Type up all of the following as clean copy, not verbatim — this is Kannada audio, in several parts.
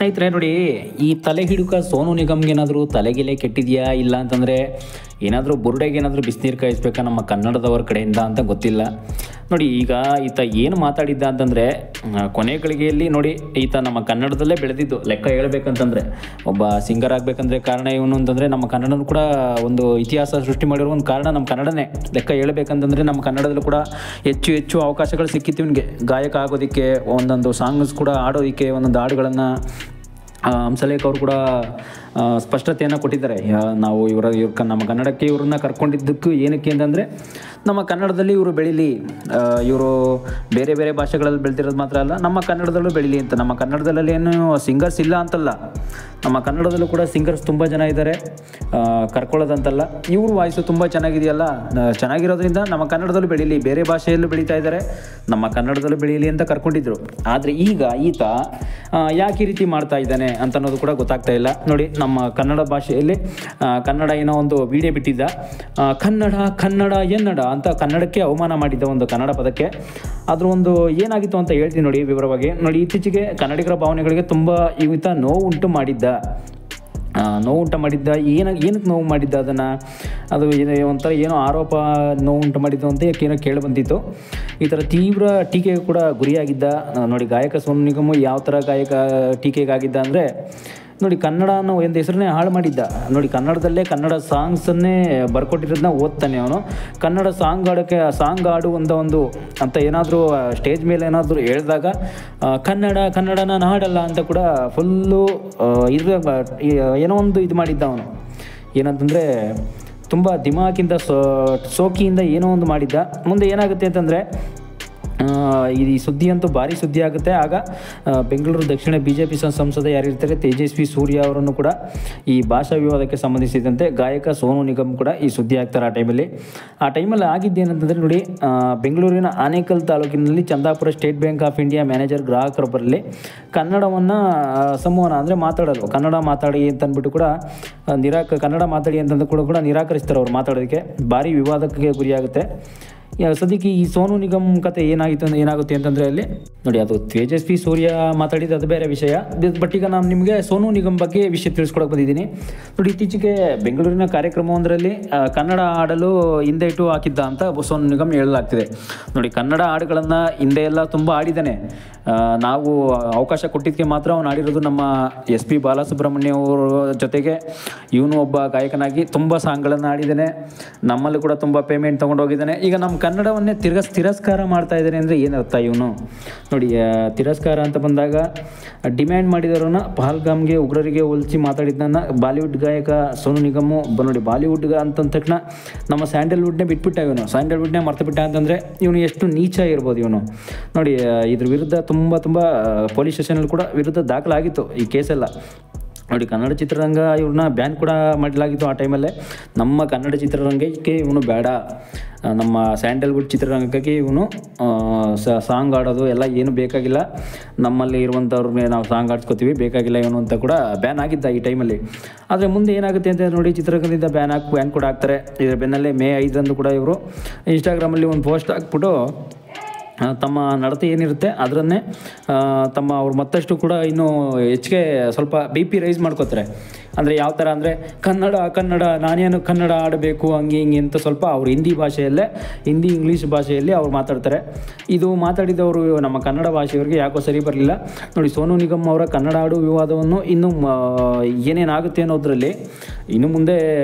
ಸ್ನೇಹಿತರೆ ನೋಡಿ, ಈ ತಲೆ ಹಿಡುಕ ಸೋನು ನಿಗಮ್ಗೆ ಏನಾದರೂ ತಲೆಗಿಲೆ ಕೆಟ್ಟಿದೆಯಾ ಇಲ್ಲ ಅಂತಂದರೆ ಏನಾದರೂ ಬುರುಡೆಗೆ ಏನಾದರೂ ಬಿಸಿನೀರು ಕಾಯಿಸ್ಬೇಕಾ ನಮ್ಮ ಕನ್ನಡದವ್ರ ಕಡೆಯಿಂದ ಅಂತ ಗೊತ್ತಿಲ್ಲ. ನೋಡಿ, ಈಗ ಈತ ಏನು ಮಾತಾಡಿದ್ದ ಅಂತಂದರೆ ಕೊನೆ ಗಳಿಗೆಯಲ್ಲಿ ನೋಡಿ, ಈತ ನಮ್ಮ ಕನ್ನಡದಲ್ಲೇ ಬೆಳೆದಿದ್ದು ಲೆಕ್ಕ ಹೇಳ್ಬೇಕಂತಂದರೆ, ಒಬ್ಬ ಸಿಂಗರ್ ಆಗಬೇಕಂದ್ರೆ ಕಾರಣ ಇವನು ಅಂತಂದರೆ ನಮ್ಮ ಕನ್ನಡನೂ ಕೂಡ ಒಂದು ಇತಿಹಾಸ ಸೃಷ್ಟಿ ಮಾಡಿರೋ ಒಂದು ಕಾರಣ ನಮ್ಮ ಕನ್ನಡನೇ. ಲೆಕ್ಕ ಹೇಳ್ಬೇಕಂತಂದರೆ ನಮ್ಮ ಕನ್ನಡದಲ್ಲೂ ಕೂಡ ಹೆಚ್ಚು ಹೆಚ್ಚು ಅವಕಾಶಗಳು ಸಿಕ್ಕಿತ್ತು ಇವನಿಗೆ ಗಾಯಕ ಆಗೋದಕ್ಕೆ, ಒಂದೊಂದು ಸಾಂಗ್ಸ್ ಕೂಡ ಆಡೋದಕ್ಕೆ, ಒಂದೊಂದು ಹಾಡುಗಳನ್ನು ಹಂಸಲೇಖ ಅವರು ಕೂಡ ಸ್ಪಷ್ಟತೆಯನ್ನು ಕೊಟ್ಟಿದ್ದಾರೆ. ನಾವು ನಮ್ಮ ಕನ್ನಡಕ್ಕೆ ಇವ್ರನ್ನ ಕರ್ಕೊಂಡಿದ್ದಕ್ಕೂ ಏನಕ್ಕೆ ಅಂತಂದರೆ ನಮ್ಮ ಕನ್ನಡದಲ್ಲಿ ಇವರು ಬೆಳೀಲಿ, ಇವರು ಬೇರೆ ಬೇರೆ ಭಾಷೆಗಳಲ್ಲಿ ಬೆಳೆದಿರೋದು ಮಾತ್ರ ಅಲ್ಲ, ನಮ್ಮ ಕನ್ನಡದಲ್ಲೂ ಬೆಳೀಲಿ ಅಂತ. ನಮ್ಮ ಕನ್ನಡದಲ್ಲಿ ಏನು ಸಿಂಗರ್ಸ್ ಇಲ್ಲ ಅಂತಲ್ಲ, ನಮ್ಮ ಕನ್ನಡದಲ್ಲೂ ಕೂಡ ಸಿಂಗರ್ಸ್ ತುಂಬ ಜನ ಇದ್ದಾರೆ, ಕರ್ಕೊಳ್ಳೋದಂತಲ್ಲ. ಇವ್ರ ವಾಯ್ಸು ತುಂಬ ಚೆನ್ನಾಗಿದೆಯಲ್ಲ, ಚೆನ್ನಾಗಿರೋದ್ರಿಂದ ನಮ್ಮ ಕನ್ನಡದಲ್ಲೂ ಬೆಳೀಲಿ, ಬೇರೆ ಭಾಷೆಯಲ್ಲೂ ಬೆಳೀತಾ ಇದ್ದಾರೆ, ನಮ್ಮ ಕನ್ನಡದಲ್ಲೂ ಬೆಳೀಲಿ ಅಂತ ಕರ್ಕೊಂಡಿದ್ರು. ಆದರೆ ಈಗ ಈತ ಯಾಕೆ ಈ ರೀತಿ ಮಾಡ್ತಾ ಇದ್ದಾನೆ ಅಂತ ಅನ್ನೋದು ಕೂಡ ಗೊತ್ತಾಗ್ತಾ ಇಲ್ಲ. ನೋಡಿ, ನಮ್ಮ ಕನ್ನಡ ಭಾಷೆಯಲ್ಲಿ ಕನ್ನಡ ಏನೋ ಒಂದು ವಿಡಿಯೋ ಬಿಟ್ಟಿದ್ದ, ಕನ್ನಡ ಕನ್ನಡ ಎನ್ನಡ ಅಂತ ಕನ್ನಡಕ್ಕೆ ಅವಮಾನ ಮಾಡಿದ್ದ ಒಂದು ಕನ್ನಡ ಪದಕ್ಕೆ. ಅದ್ರ ಒಂದು ಏನಾಗಿತ್ತು ಅಂತ ಹೇಳ್ತೀನಿ ನೋಡಿ ವಿವರವಾಗಿ. ನೋಡಿ, ಇತ್ತೀಚೆಗೆ ಕನ್ನಡಿಗರ ಭಾವನೆಗಳಿಗೆ ತುಂಬ ಈತ ನೋವು ಉಂಟು ಮಾಡಿದ್ದ. ಏನಕ್ಕೆ ನೋವು ಮಾಡಿದ್ದ ಅದನ್ನು, ಅದು ಒಂಥರ ಏನೋ ಆರೋಪ ನೋವು ಉಂಟು ಮಾಡಿದ್ದು ಅಂತ ಏನೋ ಕೇಳಿ ಬಂದಿತ್ತು. ಈ ಥರ ತೀವ್ರ ಟೀಕೆಗೆ ಕೂಡ ಗುರಿಯಾಗಿದ್ದ. ನೋಡಿ, ಗಾಯಕ ಸೋನು ನಿಗಮ್ ಯಾವ ಥರ ಟೀಕೆಗಾಗಿದ್ದ ಅಂದರೆ, ನೋಡಿ, ಕನ್ನಡ ಅನ್ನೋ ಒಂದು ಹೆಸರನ್ನೇ ಹಾಳು ಮಾಡಿದ್ದ. ನೋಡಿ, ಕನ್ನಡದಲ್ಲೇ ಕನ್ನಡ ಸಾಂಗ್ಸನ್ನೇ ಬರ್ಕೊಟ್ಟಿರೋದನ್ನ ಓದ್ತಾನೆ ಅವನು. ಕನ್ನಡ ಸಾಂಗ್ ಆಡುವಂಥ ಅಂತ ಏನಾದರೂ ಸ್ಟೇಜ್ ಮೇಲೆ ಏನಾದರೂ ಹೇಳಿದಾಗ ಕನ್ನಡ ನಾನು ಹಾಡಲ್ಲ ಅಂತ ಕೂಡ ಫುಲ್ಲು ಏನೋ ಒಂದು ಇದು ಮಾಡಿದ್ದ ಅವನು. ಏನಂತಂದರೆ ತುಂಬ ದಿಮಾಕಿಂದ ಸೋಕಿಯಿಂದ ಏನೋ ಒಂದು ಮಾಡಿದ್ದ. ಮುಂದೆ ಏನಾಗುತ್ತೆ ಅಂತಂದರೆ ಈ ಸುದ್ದಿ ಅಂತೂ ಭಾರಿ ಸುದ್ದಿ ಆಗುತ್ತೆ. ಆಗ ಬೆಂಗಳೂರು ದಕ್ಷಿಣ BJP ಸಂಸದ ಯಾರಿರ್ತಾರೆ ತೇಜಸ್ವಿ ಸೂರ್ಯ ಅವರನ್ನು ಕೂಡ ಈ ಭಾಷಾ ವಿವಾದಕ್ಕೆ ಸಂಬಂಧಿಸಿದಂತೆ ಗಾಯಕ ಸೋನು ನಿಗಮ್ ಕೂಡ ಈ ಸುದ್ದಿ ಆಗ್ತಾರೆ. ಆ ಟೈಮಲ್ಲಿ ಆಗಿದ್ದೇನಂತಂದರೆ ನೋಡಿ, ಬೆಂಗಳೂರಿನ ಆನೇಕಲ್ ತಾಲೂಕಿನಲ್ಲಿ Chandapura State Bank of India manager ಗ್ರಾಹಕರೊಬ್ಬರಲ್ಲಿ ಕನ್ನಡವನ್ನು ಸಂವಹನ ಅಂದರೆ ಮಾತಾಡಲು ಕನ್ನಡ ಮಾತಾಡಿ ಅಂತಂದ್ಬಿಟ್ಟು ಕೂಡ ಕನ್ನಡ ಮಾತಾಡಿ ಅಂತಂದು ಕೂಡ ನಿರಾಕರಿಸ್ತಾರೆ ಅವ್ರು ಮಾತಾಡೋದಕ್ಕೆ. ಭಾರಿ ವಿವಾದಕ್ಕೆ ಗುರಿಯಾಗುತ್ತೆ. ಸದ್ಯಕ್ಕೆ ಈ ಸೋನು ನಿಗಮ್ ಕತೆ ಏನಾಗುತ್ತೆ ಅಂತಂದರೆ ಅಲ್ಲಿ ನೋಡಿ, ಅದು ತೇಜಸ್ವಿ ಸೂರ್ಯ ಮಾತಾಡಿದ್ದು ಅದು ಬೇರೆ ವಿಷಯ. ಬಟ್ ಈಗ ನಾನು ನಿಮಗೆ ಸೋನು ನಿಗಮ್ ಬಗ್ಗೆ ವಿಷಯ ತಿಳಿಸ್ಕೊಡಕ್ಕೆ ಬಂದಿದ್ದೀನಿ. ನೋಡಿ, ಇತ್ತೀಚೆಗೆ ಬೆಂಗಳೂರಿನ ಕಾರ್ಯಕ್ರಮವೊಂದರಲ್ಲಿ ಕನ್ನಡ ಹಾಡಲು ಹಿಂದೆ ಇಟ್ಟು ಹಾಕಿದ್ದ ಅಂತ ಸೋನು ನಿಗಮ್ ಹೇಳಲಾಗ್ತಿದೆ. ನೋಡಿ, ಕನ್ನಡ ಹಾಡುಗಳನ್ನು ಹಿಂದೆ ಎಲ್ಲ ತುಂಬ ಆಡಿದ್ದಾನೆ. ನಾವು ಅವಕಾಶ ಕೊಟ್ಟಿದ್ದಕ್ಕೆ ಮಾತ್ರ ಅವನು ಆಡಿರೋದು. ನಮ್ಮ SP ಬಾಲಸುಬ್ರಹ್ಮಣ್ಯ ಅವರ ಜೊತೆಗೆ ಇವನು ಒಬ್ಬ ಗಾಯಕನಾಗಿ ತುಂಬ ಸಾಂಗ್ಗಳನ್ನು ಆಡಿದ್ದಾನೆ. ನಮ್ಮಲ್ಲಿ ಕೂಡ ತುಂಬ ಪೇಮೆಂಟ್ ತೊಗೊಂಡು ಹೋಗಿದ್ದಾನೆ. ಈಗ ನಮ್ಮ ಕನ್ನಡವನ್ನೇ ತಿರಸ್ಕಾರ ಮಾಡ್ತಾ ಇದ್ದಾನೆ ಅಂದರೆ ಏನರ್ಥ ಇವನು? ನೋಡಿ, ತಿರಸ್ಕಾರ ಅಂತ ಬಂದಾಗ ಡಿಮ್ಯಾಂಡ್ ಮಾಡಿದವರನ್ನ ಪಹಲ್ಗಾಮ್ಗೆ ಉಗ್ರರಿಗೆ ಹೋಲಿಸಿ ಮಾತಾಡಿದ್ದನ್ನ ಬಾಲಿವುಡ್ ಗಾಯಕ ಸೋನು ನಿಗಮ್ ನೋಡಿ, ಬಾಲಿವುಡ್ ಅಂತಂದ ತಕ್ಷಣ ನಮ್ಮ ಸ್ಯಾಂಡಲ್ವುಡ್ನೇ ಬಿಟ್ಬಿಟ್ಟ ಇವನು, ಸ್ಯಾಂಡಲ್ವುಡ್ನೇ ಮರ್ತು ಬಿಟ್ಟ ಅಂತಂದರೆ ಇವನು ಎಷ್ಟು ನೀಚ ಇರ್ಬೋದು ಇವನು. ನೋಡಿ, ಇದ್ರ ವಿರುದ್ಧ ತುಂಬ ಪೊಲೀಸ್ ಸ್ಟೇಷನಲ್ಲಿ ಕೂಡ ವಿರುದ್ಧ ದಾಖಲಾಗಿತ್ತು ಈ ಕೇಸೆಲ್ಲ. ನೋಡಿ, ಕನ್ನಡ ಚಿತ್ರರಂಗ ಇವ್ರನ್ನ ಬ್ಯಾನ್ ಕೂಡ ಮಾಡಲಾಗಿತ್ತು ಆ ಟೈಮಲ್ಲೇ. ನಮ್ಮ ಕನ್ನಡ ಚಿತ್ರರಂಗಕ್ಕೆ ಇವನು ಬೇಡ, ನಮ್ಮ ಸ್ಯಾಂಡಲ್ವುಡ್ ಚಿತ್ರರಂಗಕ್ಕೆ ಇವನು ಸಾಂಗ್ ಆಡೋದು ಎಲ್ಲ ಏನು ಬೇಕಾಗಿಲ್ಲ, ನಮ್ಮಲ್ಲಿ ಇರುವಂಥವ್ರಿಗೆ ನಾವು ಸಾಂಗ್ ಆಡ್ಸ್ಕೊತೀವಿ, ಬೇಕಾಗಿಲ್ಲ ಇವನು ಅಂತ ಕೂಡ ಬ್ಯಾನ್ ಆಗಿದ್ದ ಈ ಟೈಮಲ್ಲಿ. ಆದರೆ ಮುಂದೆ ಏನಾಗುತ್ತೆ ಅಂತ ನೋಡಿ, ಚಿತ್ರರಂಗದಿಂದ ಬ್ಯಾನ್ ಕೂಡ ಆಗ್ತಾರೆ. ಇದರ ಬೆನ್ನಲ್ಲೇ May 5 ಕೂಡ ಇವರು ಇನ್ಸ್ಟಾಗ್ರಾಮಲ್ಲಿ ಒಂದು ಪೋಸ್ಟ್ ಹಾಕ್ಬಿಟ್ಟು ತಮ್ಮ ನಡತೆ ಏನಿರುತ್ತೆ ಅದರನ್ನೇ ಅವ್ರು ಮತ್ತಷ್ಟು ಕೂಡ ಇನ್ನೂ ಹೆಚ್ಚಿಗೆ ಸ್ವಲ್ಪ BP ರೈಸ್ ಮಾಡ್ಕೋತಾರೆ. ಅಂದರೆ ಯಾವ ಥರ ಅಂದರೆ ಕನ್ನಡ ನಾನೇನು ಕನ್ನಡ ಆಡಬೇಕು ಹಿಂಗೆ ಅಂತ ಸ್ವಲ್ಪ ಅವ್ರು ಹಿಂದಿ ಇಂಗ್ಲೀಷ್ ಭಾಷೆಯಲ್ಲಿ ಅವ್ರು ಮಾತಾಡ್ತಾರೆ. ಇದು ಮಾತಾಡಿದವರು ನಮ್ಮ ಕನ್ನಡ ಭಾಷೆಯವರಿಗೆ ಯಾಕೋ ಸರಿ ಬರಲಿಲ್ಲ. ನೋಡಿ, ಸೋನು ನಿಗಮ್ ಅವರ ಕನ್ನಡ ಆಡು ವಿವಾದವನ್ನು ಇನ್ನೂ ಏನೇನಾಗುತ್ತೆ ಅನ್ನೋದ್ರಲ್ಲಿ ಇನ್ನು ಮುಂದೆ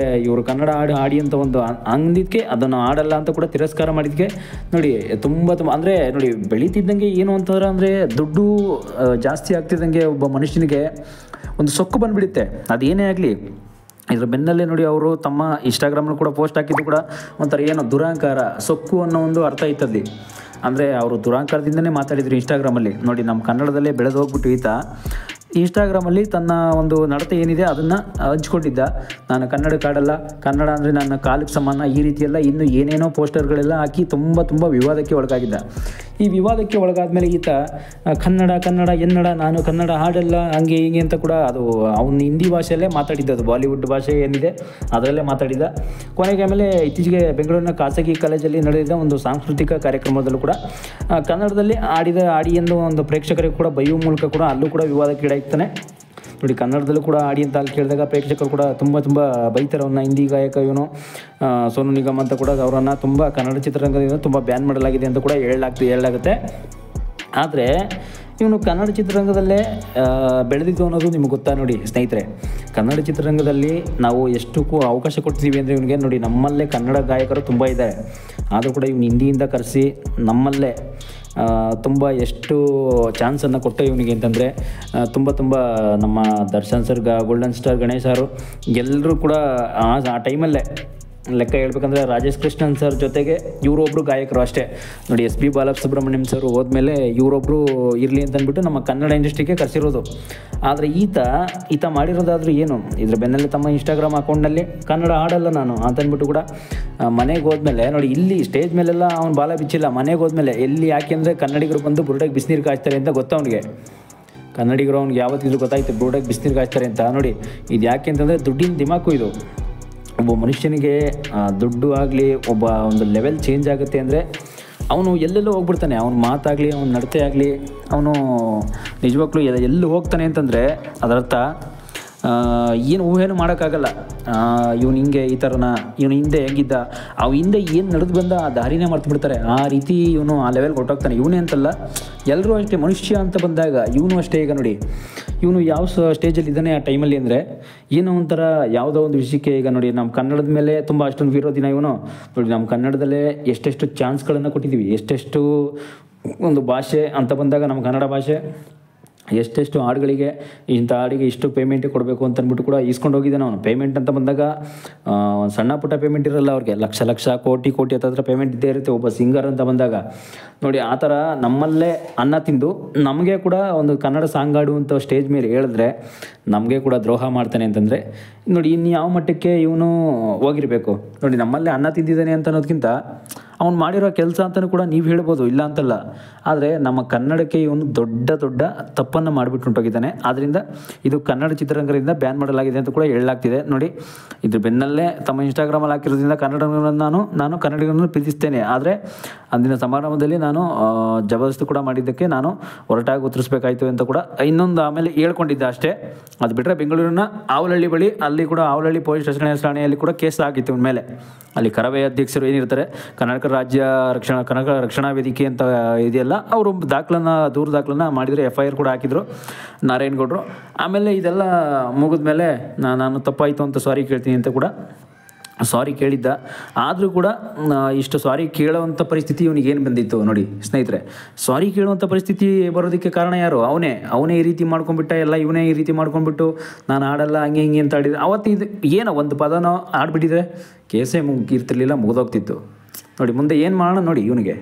ಇವರು ಕನ್ನಡ ಆಡಿ ಅಂತ ಒಂದು ಅಂದಿದ್ದಕ್ಕೆ ಅದನ್ನು ಆಡಲ್ಲ ಅಂತ ಕೂಡ ತಿರಸ್ಕಾರ ಮಾಡಿದ್ದಕ್ಕೆ ನೋಡಿ, ತುಂಬ ಅಂದರೆ ನೋಡಿ, ಬೆಳೀತಿದ್ದಂಗೆ ಏನು ಅಂತಂದ್ರೆ ಅಂದರೆ ದುಡ್ಡು ಜಾಸ್ತಿ ಆಗ್ತಿದ್ದಂಗೆ ಒಬ್ಬ ಮನುಷ್ಯನಿಗೆ ಒಂದು ಸೊಕ್ಕು ಬಂದುಬಿಡುತ್ತೆ, ಅದೇನೇ ಆಗಲಿ. ಇದ್ರ ಬೆನ್ನಲ್ಲೇ ನೋಡಿ, ಅವರು ತಮ್ಮ ಇನ್ಸ್ಟಾಗ್ರಾಮ್ನ ಕೂಡ ಪೋಸ್ಟ್ ಹಾಕಿದ್ದು ಕೂಡ ಒಂಥರ ಏನೋ ದುರಹಂಕಾರ, ಸೊಕ್ಕು ಅನ್ನೋ ಒಂದು ಅರ್ಥ ಇತ್ತಲ್ಲಿ. ಅಂದರೆ ಅವರು ದುರಹಂಕಾರದಿಂದನೇ ಮಾತಾಡಿದ್ರು ಇನ್ಸ್ಟಾಗ್ರಾಮಲ್ಲಿ. ನೋಡಿ, ನಮ್ಮ ಕನ್ನಡದಲ್ಲೇ ಬೆಳೆದು ಹೋಗ್ಬಿಟ್ಟು ಈತ ಇನ್ಸ್ಟಾಗ್ರಾಮಲ್ಲಿ ತನ್ನ ಒಂದು ನಡತೆ ಏನಿದೆ ಅದನ್ನು ಹಂಚ್ಕೊಂಡಿದ್ದ. ನಾನು ಕನ್ನಡಕ್ಕೆ ಆಡಲ್ಲ, ಕನ್ನಡ ಅಂದರೆ ನನ್ನ ಕಾಲಕ್ಕೆ ಸಮಾನ, ಈ ರೀತಿಯೆಲ್ಲ ಇನ್ನೂ ಏನೇನೋ ಪೋಸ್ಟರ್ಗಳೆಲ್ಲ ಹಾಕಿ ತುಂಬ ವಿವಾದಕ್ಕೆ ಒಳಗಾಗಿದ್ದ. ಈ ವಿವಾದಕ್ಕೆ ಒಳಗಾದ್ಮೇಲೆ ಈತ ಕನ್ನಡ ಎನ್ನಡ, ನಾನು ಕನ್ನಡ ಹಾಡಲ್ಲ ಹಂಗೆ ಹಿಂಗೆ ಅಂತ ಕೂಡ ಅದು ಅವನು ಹಿಂದಿ ಭಾಷೆಯಲ್ಲೇ ಮಾತಾಡಿದ್ದು, ಬಾಲಿವುಡ್ ಭಾಷೆ ಏನಿದೆ ಅದರಲ್ಲೇ ಮಾತಾಡಿದ್ದ. ಕೊನೆಗೆ ಆಮೇಲೆ ಇತ್ತೀಚೆಗೆ ಬೆಂಗಳೂರಿನ ಖಾಸಗಿ ಕಾಲೇಜಲ್ಲಿ ನಡೆದಿದ್ದ ಒಂದು ಸಾಂಸ್ಕೃತಿಕ ಕಾರ್ಯಕ್ರಮದಲ್ಲೂ ಕೂಡ ಕನ್ನಡದಲ್ಲಿ ಆಡಿ ಎಂದು ಒಂದು ಪ್ರೇಕ್ಷಕರಿಗೆ ಕೂಡ ಬೈಯುವ ಮೂಲಕ ಕೂಡ ಅಲ್ಲೂ ಕೂಡ ವಿವಾದಕ್ಕೀಡಾಗ್ತಾನೆ. ನೋಡಿ ಕನ್ನಡದಲ್ಲೂ ಕೂಡ ಆಡಿ ಅಂತ ಅಲ್ಲಿ ಕೇಳಿದಾಗ ಪ್ರೇಕ್ಷಕರು ಕೂಡ ತುಂಬ ಬೈತಾರೆ ಅವನ್ನ. ಹಿಂದಿ ಗಾಯಕ ಇವನು ಸೋನು ನಿಗಮ್ ಅಂತ ಕೂಡ ಅವರನ್ನು ತುಂಬ ಕನ್ನಡ ಚಿತ್ರರಂಗದಿಂದ ತುಂಬ ಬ್ಯಾನ್ ಮಾಡಲಾಗಿದೆ ಅಂತ ಕೂಡ ಹೇಳಲಾಗುತ್ತೆ. ಆದರೆ ಇವನು ಕನ್ನಡ ಚಿತ್ರರಂಗದಲ್ಲೇ ಬೆಳೆದಿದ್ದು ಅನ್ನೋದು ನಿಮ್ಗೆ ಗೊತ್ತಾ ನೋಡಿ ಸ್ನೇಹಿತರೆ. ಕನ್ನಡ ಚಿತ್ರರಂಗದಲ್ಲಿ ನಾವು ಎಷ್ಟಕ್ಕೂ ಅವಕಾಶ ಕೊಡ್ತೀವಿ ಅಂದರೆ ಇವನಿಗೆ ನೋಡಿ, ನಮ್ಮಲ್ಲೇ ಕನ್ನಡ ಗಾಯಕರು ತುಂಬ ಇದ್ದಾರೆ. ಆದರೂ ಕೂಡ ಇವನು ಹಿಂದಿಯಿಂದ ಕರೆಸಿ ನಮ್ಮಲ್ಲೇ ತುಂಬ ಎಷ್ಟು ಚಾನ್ಸನ್ನು ಕೊಟ್ಟ ಇವನಿಗೆ ಅಂತಂದರೆ ತುಂಬ ನಮ್ಮ Darshan sir, golden star Ganesh ಅವರು ಎಲ್ಲರೂ ಕೂಡ ಆ ಟೈಮಲ್ಲೇ ಲೆಕ್ಕ ಹೇಳ್ಬೇಕಂದ್ರೆ ರಾಜೇಶ್ ಕೃಷ್ಣನ್ ಸರ್ ಜೊತೆಗೆ ಇವರೊಬ್ಬರು ಗಾಯಕರು ಅಷ್ಟೇ ನೋಡಿ. ಎಸ್ ಪಿ ಬಾಲಸುಬ್ರಹ್ಮಣ್ಯಂ ಸರ್ ಹೋದ್ಮೇಲೆ ಇವರೊಬ್ಬರು ಇರಲಿ ಅಂತಂದ್ಬಿಟ್ಟು ನಮ್ಮ ಕನ್ನಡ ಇಂಡಸ್ಟ್ರಿಗೆ ಕರೆಸಿರೋದು. ಆದರೆ ಈತ ಮಾಡಿರೋದಾದರೂ ಏನು, ಇದ್ರ ಬೆನ್ನಲ್ಲೇ ತಮ್ಮ ಇನ್ಸ್ಟಾಗ್ರಾಮ್ ಅಕೌಂಟ್ನಲ್ಲಿ ಕನ್ನಡ ಆಡಲ್ಲ ನಾನು ಅಂತಂದ್ಬಿಟ್ಟು ಕೂಡ ಮನೆಗೆ ಹೋದ್ಮೇಲೆ ನೋಡಿ, ಇಲ್ಲಿ ಸ್ಟೇಜ್ ಮೇಲೆಲ್ಲ ಅವ್ನು ಬಾಲ ಬಿಚ್ಚಿಲ್ಲ. ಮನೆಗೆ ಹೋದ್ಮೇಲೆ ಎಲ್ಲಿ ಯಾಕೆ ಅಂದರೆ ಕನ್ನಡಿಗರು ಬಂದು ಬುರುಡೆಗೆ ಬಿಸಿನೀರು ಕಾಯ್ತಾರೆ ಅಂತ ಗೊತ್ತ ಅವನಿಗೆ. ಕನ್ನಡಿಗರು ಅವ್ನಿಗೆ ಯಾವತ್ತಿದ್ರು ಗೊತ್ತಾಯ್ತು ಬುರುಡೆಗೆ ಬಿಸಿನೀರು ಕಾಯ್ತಾರೆ ಅಂತ. ನೋಡಿ ಇದು ಯಾಕೆ ಅಂತಂದರೆ ದುಡ್ಡಿನ ದಿಮಾಕು ಇದು. ಒಬ್ಬ ಮನುಷ್ಯನಿಗೆ ದುಡ್ಡು ಆಗಲಿ ಒಬ್ಬ ಒಂದು ಲೆವೆಲ್ ಚೇಂಜ್ ಆಗುತ್ತೆ ಅಂದರೆ ಅವನು ಎಲ್ಲೆಲ್ಲೋ ಹೋಗ್ಬಿಡ್ತಾನೆ. ಅವನ ಮಾತಾಗಲಿ ಅವನ ನಡತೆ ಆಗಲಿ ಅವನು ನಿಜವಾಗ್ಲೂ ಎಲ್ಲಿ ಹೋಗ್ತಾನೆ ಅಂತಂದರೆ ಅದರರ್ಥ ಏನು ಊಹೆನೂ ಮಾಡೋಕ್ಕಾಗಲ್ಲ. ಇವನು ಹಿಂಗೆ ಈ ಥರನ, ಇವನು ಹಿಂದೆ ಹೇಗಿದ್ದ, ಹಿಂದೆ ಏನು ನಡೆದು ಬಂದ ಆ ದಾರಿನೇ ಮರ್ತು ಬಿಡ್ತಾರೆ. ಆ ರೀತಿ ಇವನು ಆ ಲೆವೆಲ್ಗೆ ಹೊಟ್ಟೋಗ್ತಾನೆ. ಇವನೇ ಅಂತಲ್ಲ, ಎಲ್ಲರೂ ಅಷ್ಟೇ. ಮನುಷ್ಯ ಅಂತ ಬಂದಾಗ ಇವನು ಅಷ್ಟೇ. ಈಗ ನೋಡಿ ಇವನು ಯಾವ ಸ್ಟೇಜಲ್ಲಿ ಇದ್ದಾನೆ ಆ ಟೈಮಲ್ಲಿ ಅಂದರೆ ಏನೋ ಒಂಥರ ಯಾವುದೋ ಒಂದು ವಿಷಯಕ್ಕೆ. ಈಗ ನೋಡಿ ನಮ್ಮ ಕನ್ನಡದ ಮೇಲೆ ತುಂಬ ಅಷ್ಟೊಂದು ವಿರೋಧಿನ ಇವನು. ನೋಡಿ ನಮ್ಮ ಕನ್ನಡದಲ್ಲೇ ಎಷ್ಟೆಷ್ಟು ಚಾನ್ಸ್ಗಳನ್ನು ಕೊಟ್ಟಿದ್ದೀವಿ, ಎಷ್ಟೆಷ್ಟು ಒಂದು ಭಾಷೆ ಅಂತ ಬಂದಾಗ ನಮ್ಮ ಕನ್ನಡ ಭಾಷೆ ಎಷ್ಟೆಷ್ಟು ಹಾಡುಗಳಿಗೆ ಇಂಥ ಹಾಡಿಗೆ ಇಷ್ಟು ಪೇಮೆಂಟ್ ಕೊಡಬೇಕು ಅಂತಂದ್ಬಿಟ್ಟು ಕೂಡ ಇಸ್ಕೊಂಡು ಹೋಗಿದ್ದಾನೆ ಅವನು. ಪೇಮೆಂಟ್ ಅಂತ ಬಂದಾಗ ಒಂದು ಸಣ್ಣ ಪುಟ್ಟ ಪೇಮೆಂಟ್ ಇರಲ್ಲ ಅವ್ರಿಗೆ, ಲಕ್ಷ ಕೋಟಿ ಹತ್ರ ಪೇಮೆಂಟ್ ಇದ್ದೇ ಇರುತ್ತೆ ಒಬ್ಬ ಸಿಂಗರ್ ಅಂತ ಬಂದಾಗ. ನೋಡಿ ಆ ಥರ ನಮ್ಮಲ್ಲೇ ಅನ್ನ ತಿಂದು ನಮಗೆ ಕೂಡ ಒಂದು ಕನ್ನಡ ಸಾಂಗ್ ಆಡುವಂಥ ಸ್ಟೇಜ್ ಮೇಲೆ ಹೇಳಿದ್ರೆ ನಮಗೆ ಕೂಡ ದ್ರೋಹ ಮಾಡ್ತಾನೆ ಅಂತಂದರೆ ನೋಡಿ ಇನ್ನು ಯಾವ ಮಟ್ಟಕ್ಕೆ ಇವನು ಹೋಗಿರಬೇಕು. ನೋಡಿ ನಮ್ಮಲ್ಲೇ ಅನ್ನ ತಿಂದಿದ್ದಾನೆ ಅಂತ ಅನ್ನೋದಕ್ಕಿಂತ ಅವ್ನು ಮಾಡಿರೋ ಕೆಲಸ ಅಂತಲೂ ಕೂಡ ನೀವು ಹೇಳ್ಬೋದು, ಇಲ್ಲ ಅಂತಲ್ಲ. ಆದರೆ ನಮ್ಮ ಕನ್ನಡಕ್ಕೆ ಇವನು ದೊಡ್ಡ ತಪ್ಪನ್ನು ಮಾಡಿಬಿಟ್ಟು ಹೊಂಟೋಗಿದ್ದಾನೆ. ಆದ್ದರಿಂದ ಇದು ಕನ್ನಡ ಚಿತ್ರರಂಗದಿಂದ ಬ್ಯಾನ್ ಮಾಡಲಾಗಿದೆ ಅಂತ ಕೂಡ ಹೇಳಲಾಗ್ತಿದೆ. ನೋಡಿ ಇದ್ರ ಬೆನ್ನಲ್ಲೇ ತಮ್ಮ ಇನ್ಸ್ಟಾಗ್ರಾಮಲ್ಲಿ ಹಾಕಿರೋದ್ರಿಂದ ನಾನು ಕನ್ನಡಿಗರನ್ನು ಪ್ರೀತಿಸ್ತೇನೆ. ಆದರೆ ಅಂದಿನ ಸಮಾರಂಭದಲ್ಲಿ ನಾನು ಜಬರ್ದಸ್ತಿ ಕೂಡ ಮಾಡಿದ್ದಕ್ಕೆ ನಾನು ಹೊರಟಾಗಿ ಉತ್ತರಿಸಬೇಕಾಯಿತು ಅಂತ ಕೂಡ ಇನ್ನೊಂದು ಆಮೇಲೆ ಹೇಳ್ಕೊಂಡಿದ್ದೆ ಅಷ್ಟೇ. ಅದು ಬಿಟ್ಟರೆ ಬೆಂಗಳೂರಿನ ಆವಲಹಳ್ಳಿ ಬಳಿ ಅಲ್ಲಿ ಕೂಡ ಆವಲಹಳ್ಳಿ ಪೊಲೀಸ್ ಸ್ಟೇಷನ್ ಠಾಣೆಯಲ್ಲಿ ಕೂಡ ಕೇಸ್ ಆಗಿತ್ತು ಇವನ ಮೇಲೆ. ಅಲ್ಲಿ ಕರವೇ ಅಧ್ಯಕ್ಷರು ಏನಿರ್ತಾರೆ, ಕರ್ನಾಟಕ ರಾಜ್ಯ ರಕ್ಷಣಾ ವೇದಿಕೆ ಅಂತ ಇದೆಯಲ್ಲ, ಅವರು ದೂರು ದಾಖಲನ್ನ ಮಾಡಿದರೆ FIR ಕೂಡ ಹಾಕಿದರು ನಾರಾಯಣಗೌಡರು. ಆಮೇಲೆ ಇದೆಲ್ಲ ಮುಗಿದ್ಮೇಲೆ ನಾನು ತಪ್ಪಾಯಿತು ಅಂತ ಸಾರಿ ಕೇಳ್ತೀನಿ ಅಂತ ಕೂಡ ಸಾರಿ ಕೇಳಿದ್ದ. ಆದರೂ ಕೂಡ ಇಷ್ಟು ಸಾರಿ ಕೇಳೋವಂಥ ಪರಿಸ್ಥಿತಿ ಇವನಿಗೆ ಏನು ಬಂದಿತ್ತು ನೋಡಿ ಸ್ನೇಹಿತರೆ. ಸಾರಿ ಕೇಳುವಂಥ ಪರಿಸ್ಥಿತಿ ಬರೋದಕ್ಕೆ ಕಾರಣ ಯಾರು? ಅವನೇ ಈ ರೀತಿ ಮಾಡ್ಕೊಂಡ್ಬಿಟ್ಟ. ಎಲ್ಲ ಇವನೇ ಈ ರೀತಿ ಮಾಡ್ಕೊಂಡ್ಬಿಟ್ಟು ನಾನು ಆಡಲ್ಲ ಹಂಗೆ ಹಿಂಗೆ ಅಂತ ಆಡಿದ್ರೆ ಅವತ್ತು ಇದು ಏನೋ ಒಂದು ಪದನೋ ಆಡ್ಬಿಟ್ಟಿದ್ರೆ ಕೇಸೇ ಮುಗಿರ್ತಿರ್ಲಿಲ್ಲ, ಮುಗಿದೋಗ್ತಿತ್ತು. ನೋಡಿ ಮುಂದೆ ಏನು ಮಾಡೋಣ ನೋಡಿ ಇವನಿಗೆ.